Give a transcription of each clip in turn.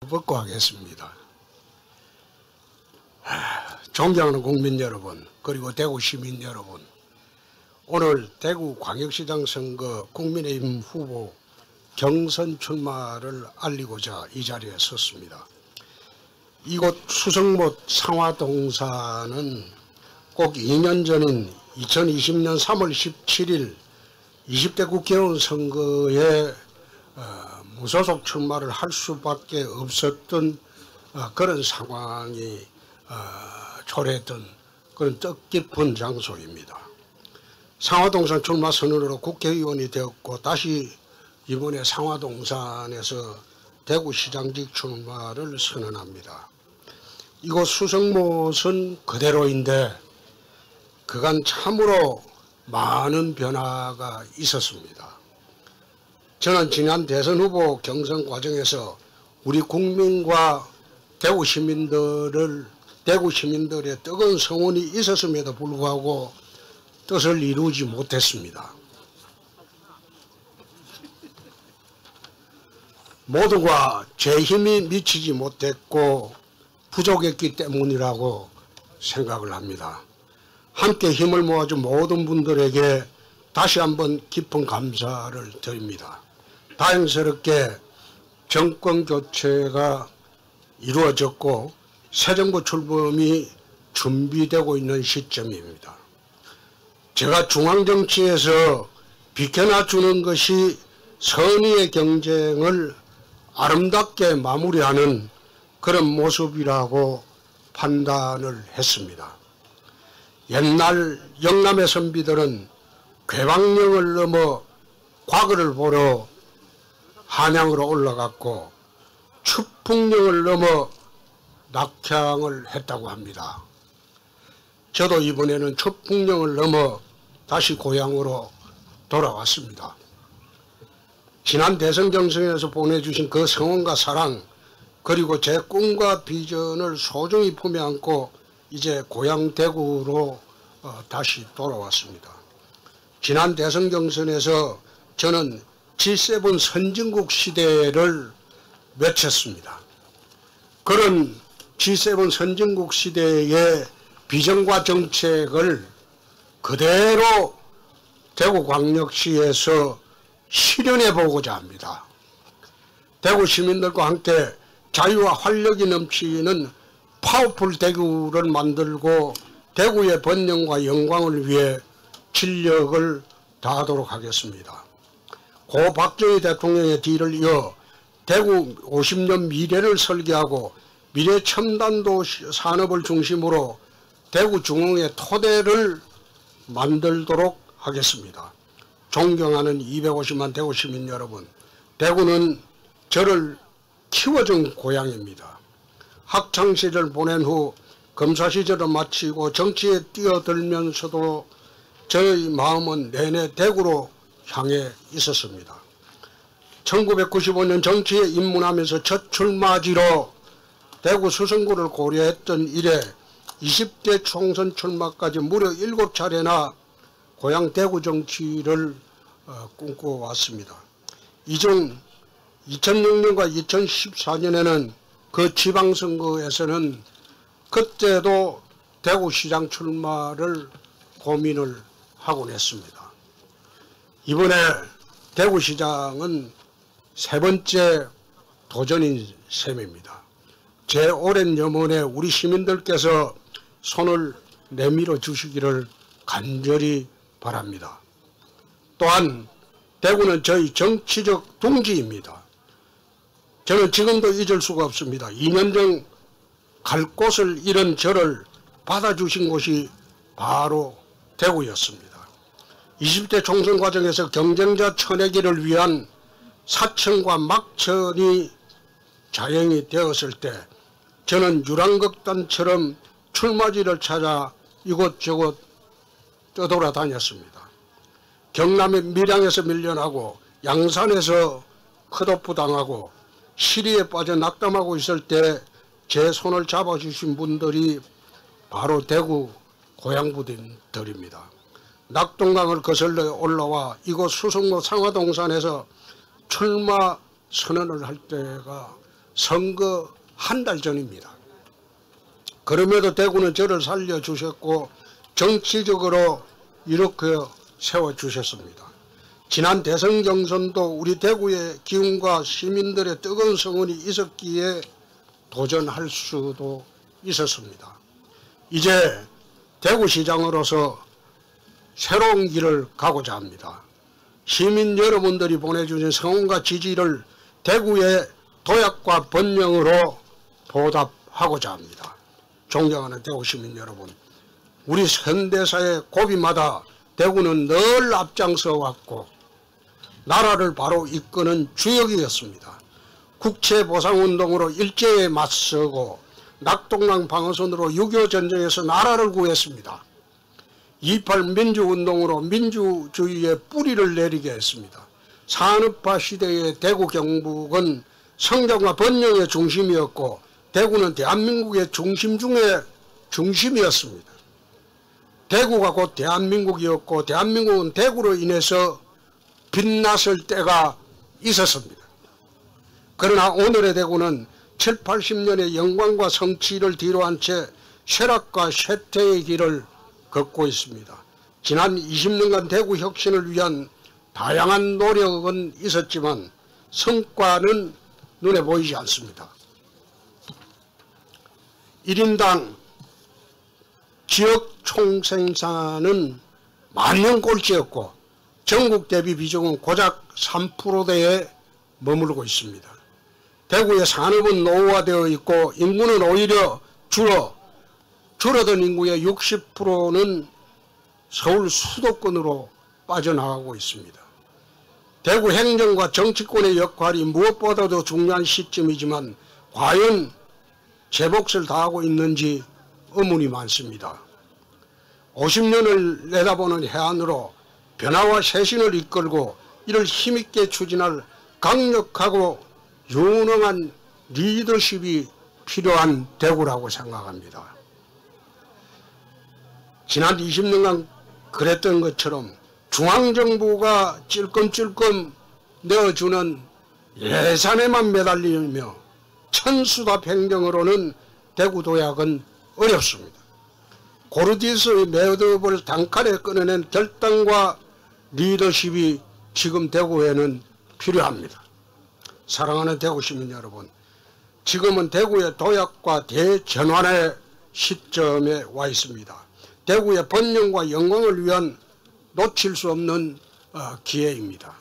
벗고 하겠습니다. 존경하는 국민 여러분, 그리고 대구 시민 여러분, 오늘 대구광역시장 선거 국민의힘 후보 경선 출마를 알리고자 이 자리에 섰습니다. 이곳 수성못 상화동사는 꼭 2년 전인 2020년 3월 17일 20대 국회의원 선거에 무소속 출마를 할 수밖에 없었던 그런 상황이 초래했던 그런 뜻깊은 장소입니다. 상화동산 출마 선언으로 국회의원이 되었고 다시 이번에 상화동산에서 대구시장직 출마를 선언합니다. 이곳 수성못은 그대로인데 그간 참으로 많은 변화가 있었습니다. 저는 지난 대선 후보 경선 과정에서 우리 국민과 대구 시민들의 뜨거운 성원이 있었음에도 불구하고 뜻을 이루지 못했습니다. 모두가 제 힘이 미치지 못했고 부족했기 때문이라고 생각을 합니다. 함께 힘을 모아준 모든 분들에게 다시 한번 깊은 감사를 드립니다. 다행스럽게 정권 교체가 이루어졌고 새 정부 출범이 준비되고 있는 시점입니다. 제가 중앙정치에서 비켜놔주는 것이 선의의 경쟁을 아름답게 마무리하는 그런 모습이라고 판단을 했습니다. 옛날 영남의 선비들은 괴방령을 넘어 과거를 보러 한양으로 올라갔고 추풍령을 넘어 낙향을 했다고 합니다. 저도 이번에는 추풍령을 넘어 다시 고향으로 돌아왔습니다. 지난 대선 경선에서 보내주신 그 성원과 사랑 그리고 제 꿈과 비전을 소중히 품에 안고 이제 고향 대구로 다시 돌아왔습니다. 지난 대선 경선에서 저는 G7 선진국 시대를 외쳤습니다. 그런 G7 선진국 시대의 비전과 정책을 그대로 대구광역시에서 실현해 보고자 합니다. 대구 시민들과 함께 자유와 활력이 넘치는 파워풀 대구를 만들고 대구의 번영과 영광을 위해 진력을 다하도록 하겠습니다. 고 박정희 대통령의 뒤를 이어 대구 50년 미래를 설계하고 미래 첨단도 산업을 중심으로 대구 중흥의 토대를 만들도록 하겠습니다. 존경하는 250만 대구 시민 여러분, 대구는 저를 키워준 고향입니다. 학창시절 보낸 후 검사시절을 마치고 정치에 뛰어들면서도 저의 마음은 내내 대구로 향해 있었습니다. 1995년 정치에 입문하면서 첫 출마지로 대구 수성구를 고려했던 이래 20대 총선 출마까지 무려 7차례나 고향 대구 정치를 꿈꿔왔습니다. 이중 2006년과 2014년에는 그 지방선거에서는 그때도 대구시장 출마를 고민을 하곤 했습니다. 이번에 대구시장은 세 번째 도전인 셈입니다. 제 오랜 염원에 우리 시민들께서 손을 내밀어 주시기를 간절히 바랍니다. 또한 대구는 저희 정치적 둥지입니다. 저는 지금도 잊을 수가 없습니다. 2년 전 갈 곳을 잃은 저를 받아주신 곳이 바로 대구였습니다. 20대 총선 과정에서 경쟁자 쳐내기를 위한 사천과 막천이 자행이 되었을 때 저는 유랑극단처럼 출마지를 찾아 이곳저곳 떠돌아다녔습니다. 경남의 밀양에서 밀려나고 양산에서 컷오프 당하고 시리에 빠져 낙담하고 있을 때 제 손을 잡아주신 분들이 바로 대구 고향분들입니다. 낙동강을 거슬러 올라와 이곳 수성로 상화동산에서 출마 선언을 할 때가 선거 한 달 전입니다. 그럼에도 대구는 저를 살려주셨고 정치적으로 이렇게 세워주셨습니다. 지난 대선 경선도 우리 대구의 기운과 시민들의 뜨거운 성원이 있었기에 도전할 수도 있었습니다. 이제 대구시장으로서 새로운 길을 가고자 합니다. 시민 여러분들이 보내주신 성원과 지지를 대구의 도약과 번영으로 보답하고자 합니다. 존경하는 대구 시민 여러분, 우리 현대사의 고비마다 대구는 늘 앞장서 왔고 나라를 바로 이끄는 주역이었습니다. 국채보상운동으로 일제에 맞서고 낙동강 방어선으로 6.25 전쟁에서 나라를 구했습니다. 2.28 민주운동으로 민주주의의 뿌리를 내리게 했습니다. 산업화 시대의 대구 경북은 성장과 번영의 중심이었고 대구는 대한민국의 중심 중에 중심이었습니다. 대구가 곧 대한민국이었고 대한민국은 대구로 인해서 빛났을 때가 있었습니다. 그러나 오늘의 대구는 7, 80년의 영광과 성취를 뒤로한 채 쇠락과 쇠퇴의 길을 걷고 있습니다. 지난 20년간 대구 혁신을 위한 다양한 노력은 있었지만 성과는 눈에 보이지 않습니다. 1인당 지역 총생산은 만년 꼴찌였고 전국 대비 비중은 고작 3%대에 머무르고 있습니다. 대구의 산업은 노후화되어 있고 인구는 오히려 줄어든 인구의 60%는 서울 수도권으로 빠져나가고 있습니다. 대구 행정과 정치권의 역할이 무엇보다도 중요한 시점이지만 과연 제 몫을 다하고 있는지 의문이 많습니다. 50년을 내다보는 해안으로 변화와 쇄신을 이끌고 이를 힘있게 추진할 강력하고 유능한 리더십이 필요한 대구라고 생각합니다. 지난 20년간 그랬던 것처럼 중앙정부가 찔끔찔끔 내어주는 예산에만 매달리며 천수답 행정으로는 대구 도약은 어렵습니다. 고르디스의 매듭을 단칼에 끊어낸 결단과 리더십이 지금 대구에는 필요합니다. 사랑하는 대구 시민 여러분, 지금은 대구의 도약과 대전환의 시점에 와 있습니다. 대구의 번영과 영광을 위한 놓칠 수 없는 기회입니다.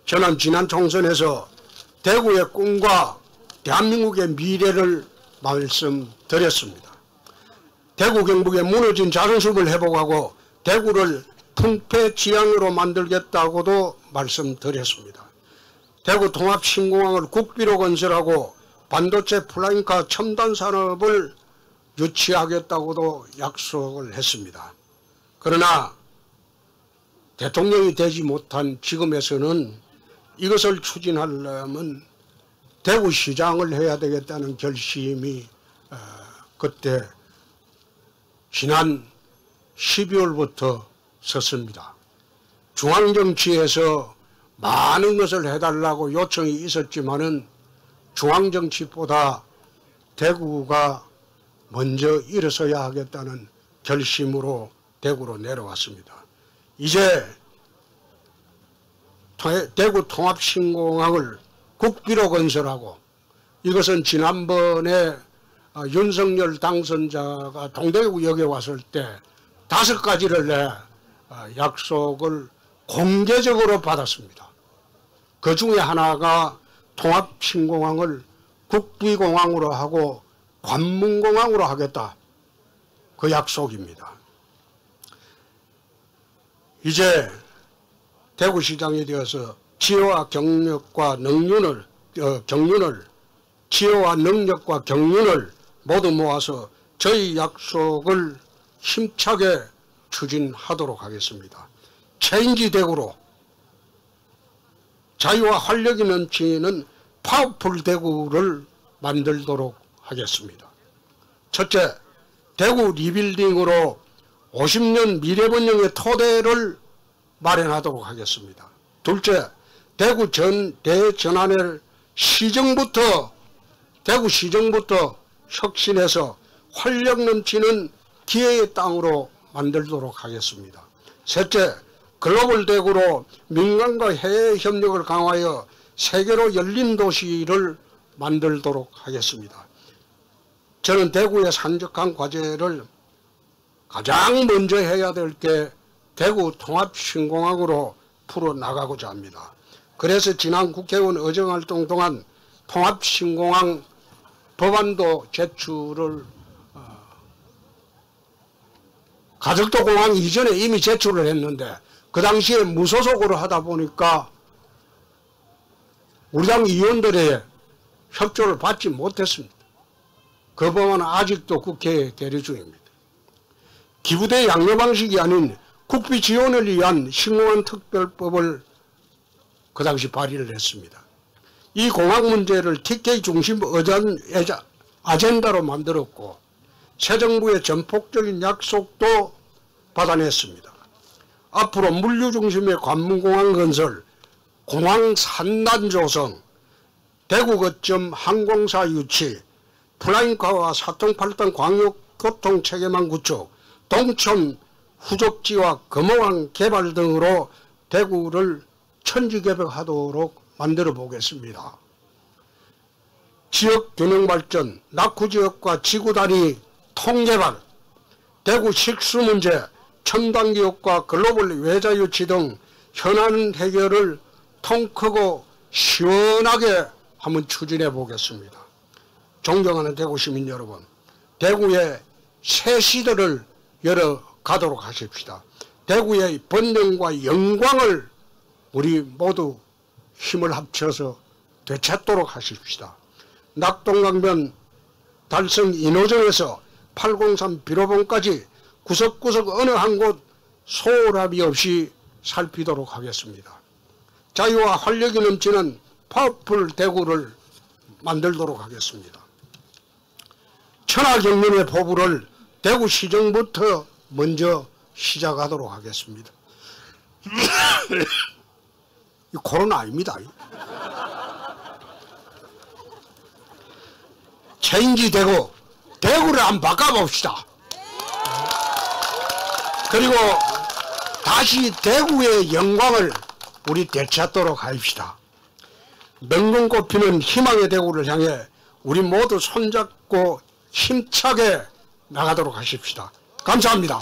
저는 지난 총선에서 대구의 꿈과 대한민국의 미래를 말씀드렸습니다. 대구 경북의 무너진 자존심을 회복하고 대구를 풍패지향으로 만들겠다고도 말씀드렸습니다. 대구 통합신공항을 국비로 건설하고 반도체 플라잉카 첨단 산업을 유치하겠다고도 약속을 했습니다. 그러나 대통령이 되지 못한 지금에서는 이것을 추진하려면 대구시장을 해야 되겠다는 결심이 그때 지난 12월부터 섰습니다. 중앙정치에서 많은 것을 해달라고 요청이 있었지만은 중앙정치보다 대구가 먼저 일어서야 하겠다는 결심으로 대구로 내려왔습니다. 이제 대구 통합신공항을 국비로 건설하고 이것은 지난번에 윤석열 당선자가 동대구역에 왔을 때 5가지를 내 약속을 공개적으로 받았습니다. 그 중에 하나가 통합신공항을 국비공항으로 하고 관문공항으로 하겠다. 그 약속입니다. 이제 대구시장이 되어서 지혜와 경력과 경륜을 모두 모아서 저희 약속을 힘차게 추진하도록 하겠습니다. 체인지 대구로 자유와 활력이 넘치는 파워풀 대구를 만들도록 하겠습니다. 첫째, 대구 리빌딩으로 50년 미래번영의 토대를 마련하도록 하겠습니다. 둘째, 대구 대전환을 대구 시정부터 혁신해서 활력 넘치는 기회의 땅으로 만들도록 하겠습니다. 셋째, 글로벌 대구로 민간과 해외 협력을 강화하여 세계로 열린 도시를 만들도록 하겠습니다. 저는 대구의 산적한 과제를 가장 먼저 해야 될 게 대구 통합신공항으로 풀어나가고자 합니다. 그래서 지난 국회의원 의정활동 동안 통합신공항 법안도 제출을 가덕도 공항 이전에 이미 제출을 했는데 그 당시에 무소속으로 하다 보니까 우리 당 의원들의 협조를 받지 못했습니다. 그 법안은 아직도 국회에 계류 중입니다. 기부대 양료 방식이 아닌 국비 지원을 위한 신공항 특별법을 그 당시 발의를 했습니다. 이 공항 문제를 TK 중심 아젠다로 만들었고 새 정부의 전폭적인 약속도 받아냈습니다. 앞으로 물류 중심의 관문공항 건설, 공항 산단 조성, 대구 거점 항공사 유치, 플라잉카와 사통팔당 광역교통 체계망 구축, 동천 후적지와 금호항 개발 등으로 대구를 천지개벽하도록 만들어 보겠습니다. 지역 균형 발전, 낙후지역과 지구단위 통개발, 대구 식수 문제, 첨단기업과 글로벌 외자 유치 등 현안 해결을 통 크고 시원하게 한번 추진해 보겠습니다. 존경하는 대구 시민 여러분, 대구의 새 시대를 열어가도록 하십시다. 대구의 번영과 영광을 우리 모두 힘을 합쳐서 되찾도록 하십시다. 낙동강변 달성 인호정에서 803 비로봉까지 구석구석 어느 한 곳 소홀함이 없이 살피도록 하겠습니다. 자유와 활력이 넘치는 파워풀 대구를 만들도록 하겠습니다. 천하경륜의 포부를 대구시정부터 먼저 시작하도록 하겠습니다. 이 코로나 아닙니다. 체인지 대구, 대구를 한번 바꿔봅시다. 그리고 다시 대구의 영광을 우리 되찾도록 합시다. 명분 꽃피는 희망의 대구를 향해 우리 모두 손잡고 힘차게 나가도록 하십시다. 감사합니다.